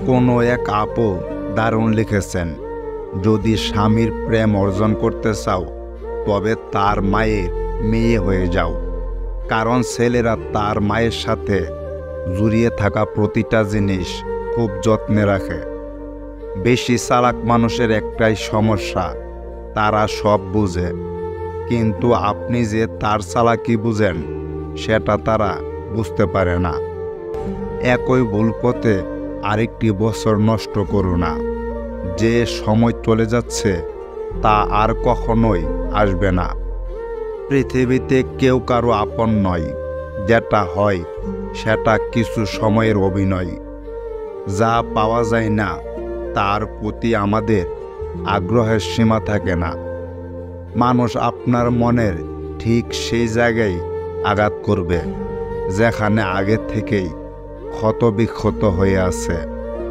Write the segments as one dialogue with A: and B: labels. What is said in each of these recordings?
A: কোনো এক আপু দারুণ লিখেছেন, যদি স্বামীর প্রেম অর্জন করতে চাও তবে তার মায়ের মেয়ে হয়ে যাও। কারণ ছেলেরা তার মায়ের সাথে জড়িয়ে থাকা প্রতিটা জিনিস খুব যত্নে রাখে। বেশি চালাক মানুষের একটাই সমস্যা, তারা সব বুঝে, কিন্তু আপনি যে তার চালাকি বুঝেন সেটা তারা বুঝতে পারে না। একই ভুল পথে আরেকটি বছর নষ্ট করো না। যে সময় চলে যাচ্ছে তা আর কখনোই আসবে না। পৃথিবীতে কেউ কারো আপন নয়, যেটা হয় সেটা কিছু সময়ের অভিনয়। যা পাওয়া যায় না তার প্রতি আমাদের আগ্রহের সীমা থাকে না। মানুষ আপনার মনের ঠিক সেই জায়গায় আঘাত করবে যেখানে আগে থেকেই ক্ষতবিক্ষত হয়ে আছে।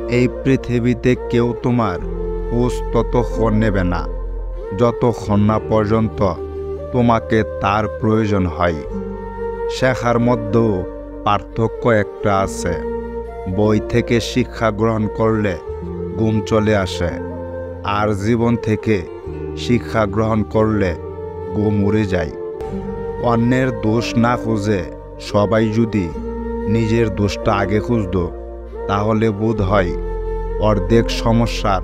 A: এই পৃথিবীতে কেউ তোমার খোঁজ ততক্ষণ নেবে না যতক্ষণ না পর্যন্ত তোমাকে তার প্রয়োজন হয়। শেখার মধ্যেও পার্থক্য একটা আছে। বই থেকে শিক্ষা গ্রহণ করলে ঘুম চলে আসে, আর জীবন থেকে শিক্ষা গ্রহণ করলে ঘুম উড়ে যায়। অন্যের দোষ না খুঁজে সবাই যদি নিজের দোষটা আগে খুঁজত, তাহলে বোধ হয় অর্ধেক সমস্যার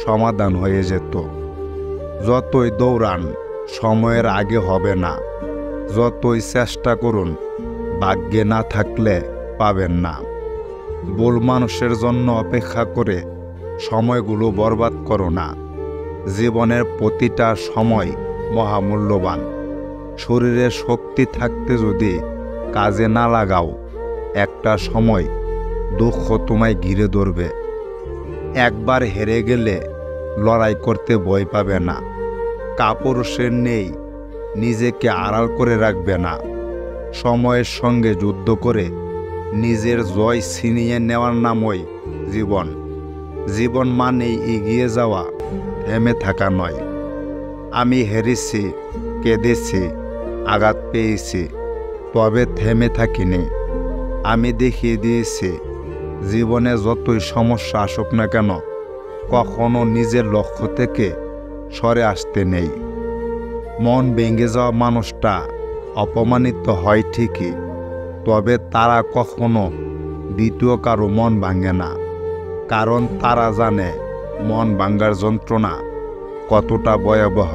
A: সমাধান হয়ে যেত। যতই দৌড়ান সময়ের আগে হবে না, যতই চেষ্টা করুন ভাগ্যে না থাকলে পাবেন না। ভুল মানুষের জন্য অপেক্ষা করে সময়গুলো বরবাদ করো না। জীবনের প্রতিটা সময় মহামূল্যবান। শরীরের শক্তি থাকতে যদি কাজে না লাগাও, একটা সময় দুঃখ তোমায় ঘিরে ধরবে। একবার হেরে গেলে লড়াই করতে ভয় পাবে না। কাপুরুষের নেই নিজেকে আড়াল করে রাখবে না। সময়ের সঙ্গে যুদ্ধ করে নিজের জয় ছিনিয়ে নেওয়ার নামই জীবন। জীবন মানেই এগিয়ে যাওয়া, থেমে থাকা নয়। আমি হেরেছি, কেঁদেছি, আঘাত পেয়েছি, তবে থেমে থাকিনি। আমি দেখিয়ে দিয়েছি জীবনে যতই সমস্যা আসুক না কেন, কখনো নিজের লক্ষ্য থেকে সরে আসতে নেই। মন ভেঙে যাওয়া মানুষটা অপমানিত হয় ঠিকই, তবে তারা কখনো দ্বিতীয় কারো মন ভাঙে না। কারণ তারা জানে মন ভাঙার যন্ত্রণা কতটা ভয়াবহ।